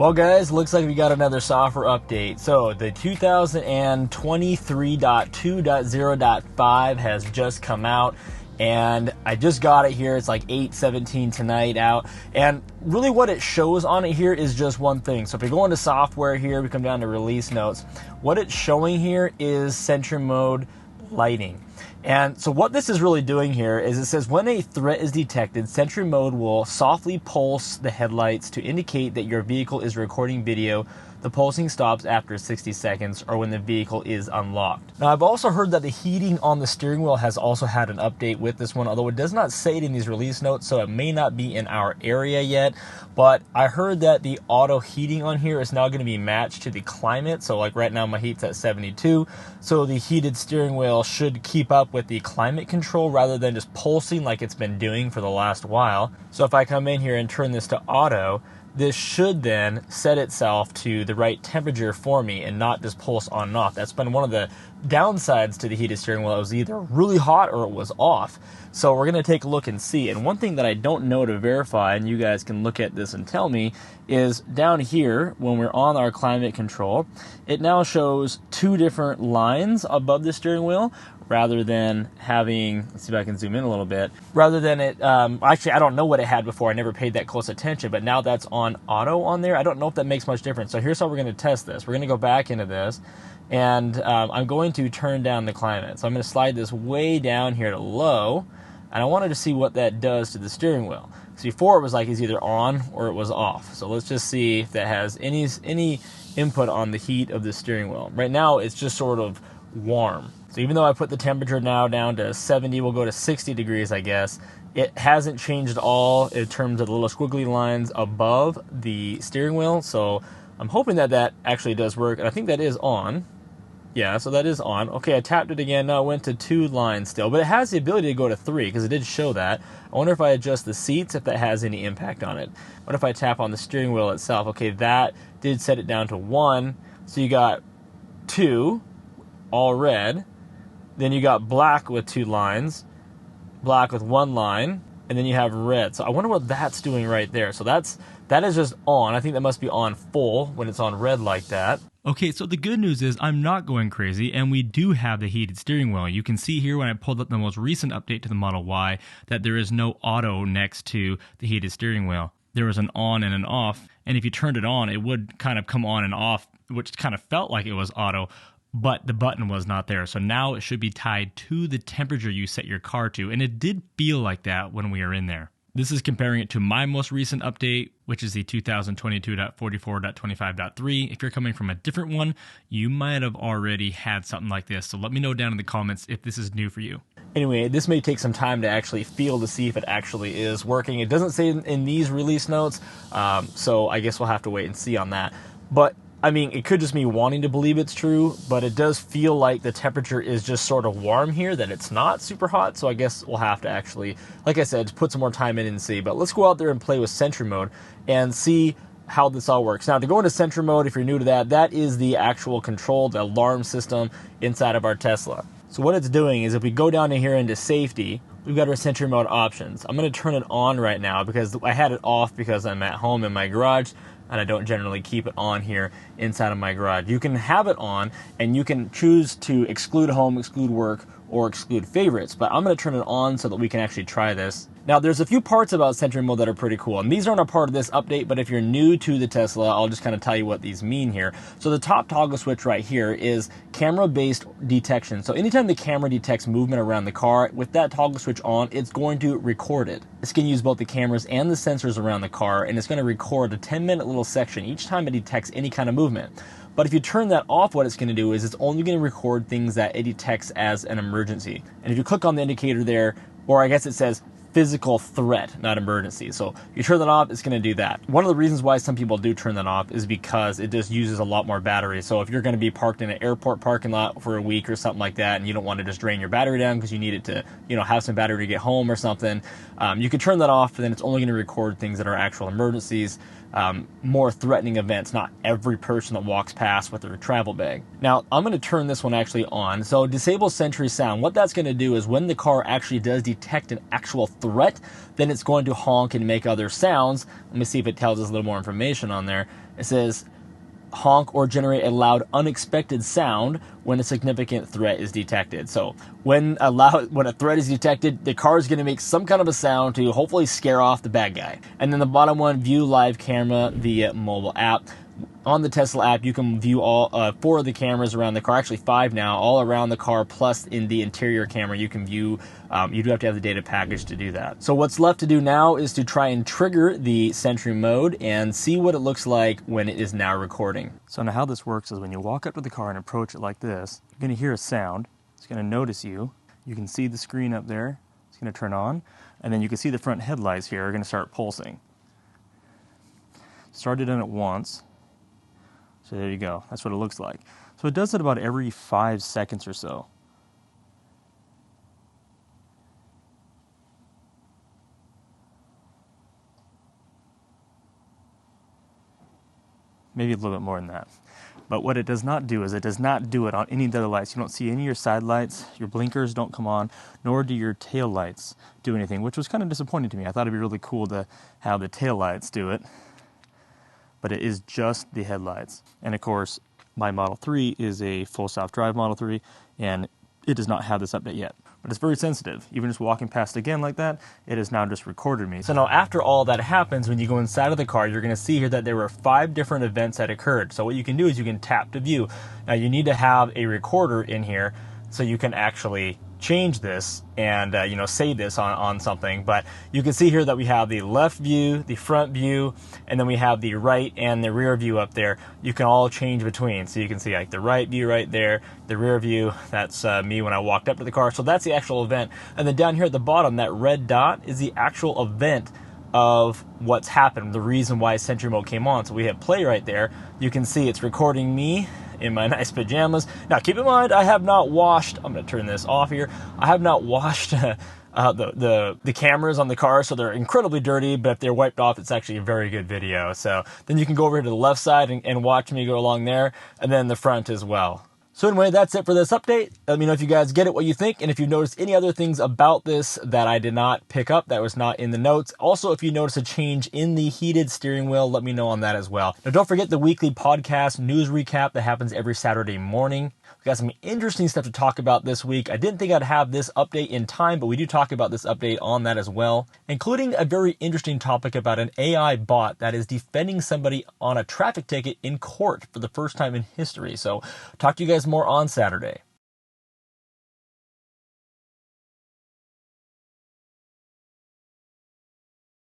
Well guys, looks like we got another software update. So the 2023.2.0.5 has just come out, and I just got it here. It's like 8:17 tonight out, and really what it shows on it here is just one thing. So if we go into software here, we come down to release notes. What it's showing here is Sentry Mode lighting. And so what this is really doing here is it says when a threat is detected, Sentry Mode will softly pulse the headlights to indicate that your vehicle is recording video. The pulsing stops after 60 seconds or when the vehicle is unlocked. Now, I've also heard that the heating on the steering wheel has also had an update with this one, although it does not say it in these release notes, so it may not be in our area yet. But I heard that the auto heating on here is now going to be matched to the climate. So like right now my heat's at 72. So the heated steering wheel should keep up with the climate control rather than just pulsing like it's been doing for the last while. So if I come in here and turn this to auto, this should then set itself to the right temperature for me and not just pulse on and off. That's been one of the downsides to the heated steering wheel. It was either really hot or it was off. So we're going to take a look and see. And one thing that I don't know to verify, and you guys can look at this and tell me, is down here when we're on our climate control, it now shows two different lines above the steering wheel, rather than having, let's see if I can zoom in a little bit, rather than it, actually I don't know what it had before, I never paid that close attention, but now that's on auto on there. I don't know if that makes much difference. So here's how we're going to test this. We're going to go back into this, and I'm going to turn down the climate. So I'm going to slide this way down here to low, and I wanted to see what that does to the steering wheel. So before it was like it's either on or it was off. So let's just see if that has any input on the heat of the steering wheel. Right now it's just sort of warm. So even though I put the temperature now down to 70, we'll go to 60 degrees, I guess, it hasn't changed at all in terms of the little squiggly lines above the steering wheel. So I'm hoping that that actually does work. And I think that is on. Yeah, so that is on. Okay, I tapped it again. Now it went to 2 lines still, but it has the ability to go to 3 because it did show that. I wonder if I adjust the seats, if that has any impact on it. What if I tap on the steering wheel itself? Okay, that did set it down to 1. So you got 2, all red. Then you got black with 2 lines, black with 1 line, and then you have red. So I wonder what that's doing right there. So that is just on. I think that must be on full when it's on red like that. Okay, so the good news is I'm not going crazy, and we do have the heated steering wheel. You can see here when I pulled up the most recent update to the Model Y that there is no auto next to the heated steering wheel. There was an on and an off, and if you turned it on, it would kind of come on and off, which kind of felt like it was auto, but the button was not there. So now it should be tied to the temperature you set your car to, and it did feel like that when we are in there. This is comparing it to my most recent update, which is the 2022.44.25.3. If you're coming from a different one, you might have already had something like this. So let me know down in the comments if this is new for you. Anyway, this may take some time to actually feel to see if it actually is working. It doesn't say in these release notes, so I guess we'll have to wait and see on that. But I mean, it could just be wanting to believe it's true, but it does feel like the temperature is just sort of warm here, that it's not super hot. So I guess we'll have to actually, like I said, put some more time in and see. But let's go out there and play with Sentry Mode and see how this all works. Now, to go into Sentry Mode, if you're new to that, that is the actual control, the alarm system inside of our Tesla. So what it's doing is if we go down in here into safety, we've got our Sentry Mode options. I'm going to turn it on right now because I had it off because I'm at home in my garage, and I don't generally keep it on here inside of my garage. You can have it on, and you can choose to exclude home, exclude work, or exclude favorites, but I'm going to turn it on so that we can actually try this. Now, there's a few parts about Sentry Mode that are pretty cool, and these aren't a part of this update, but if you're new to the Tesla, I'll just kind of tell you what these mean here. So the top toggle switch right here is camera-based detection. So anytime the camera detects movement around the car, with that toggle switch on, it's going to record it. This can use both the cameras and the sensors around the car, and it's going to record a 10-minute little section each time it detects any kind of movement. But if you turn that off, what it's going to do is it's only going to record things that it detects as an emergency. And if you click on the indicator there, or I guess it says physical threat, not emergency. So you turn that off, it's going to do that. One of the reasons why some people do turn that off is because it just uses a lot more battery. So if you're going to be parked in an airport parking lot for a week or something like that, and you don't want to just drain your battery down because you need it to, have some battery to get home or something, You can turn that off, and then it's only going to record things that are actual emergencies, more threatening events, not every person that walks past with their travel bag. Now, I'm going to turn this one actually on. So disable Sentry sound. What that's going to do is when the car actually does detect an actual threat, then it's going to honk and make other sounds. Let me see if it tells us a little more information on there. It says honk or generate a loud unexpected sound when a significant threat is detected. So when a threat is detected, the car is going to make some kind of a sound to hopefully scare off the bad guy. And then the bottom one, view live camera via mobile app. On the Tesla app, you can view all 4 of the cameras around the car, actually 5 now, all around the car, plus in the interior camera you can view. You do have to have the data package to do that. So what's left to do now is to try and trigger the Sentry mode and see what it looks like when it is now recording. So now how this works is when you walk up to the car and approach it like this, you're going to hear a sound. It's going to notice you. You can see the screen up there. It's going to turn on. And then you can see the front headlights here are going to start pulsing. Started on it once. So there you go. That's what it looks like. So it does it about every 5 seconds or so. Maybe a little bit more than that. But what it does not do is it does not do it on any of the other lights. You don't see any of your side lights, your blinkers don't come on, nor do your tail lights do anything, which was kind of disappointing to me. I thought it'd be really cool to have the tail lights do it, but it is just the headlights. And of course, my Model 3 is a full self-drive Model 3, and it does not have this update yet. But it's very sensitive. Even just walking past again like that, it has now just recorded me. So now after all that happens, when you go inside of the car, you're going to see here that there were 5 different events that occurred. So what you can do is you can tap to view. Now you need to have a recorder in here so you can actually change this and save this on something. But you can see here that we have the left view, the front view, and then we have the right and the rear view up there. You can all change between. So you can see like the right view right there, the rear view, that's me when I walked up to the car. So that's the actual event. And then down here at the bottom, that red dot is the actual event of what's happened, the reason why Sentry Mode came on. So we hit play right there. You can see it's recording me in my nice pajamas. Now keep in mind, I have not washed, I'm going to turn this off here, I have not washed the cameras on the car, so they're incredibly dirty, but if they're wiped off, it's actually a very good video. So then you can go over to the left side and watch me go along there, and then the front as well. So anyway, that's it for this update. Let me know if you guys get it, what you think, and if you've noticed any other things about this that I did not pick up, that was not in the notes. Also, if you notice a change in the heated steering wheel, let me know on that as well. Now, don't forget the weekly podcast news recap that happens every Saturday morning. We got some interesting stuff to talk about this week. I didn't think I'd have this update in time, but we do talk about this update on that as well, including a very interesting topic about an AI bot that is defending somebody on a traffic ticket in court for the first time in history. So talk to you guys more on Saturday.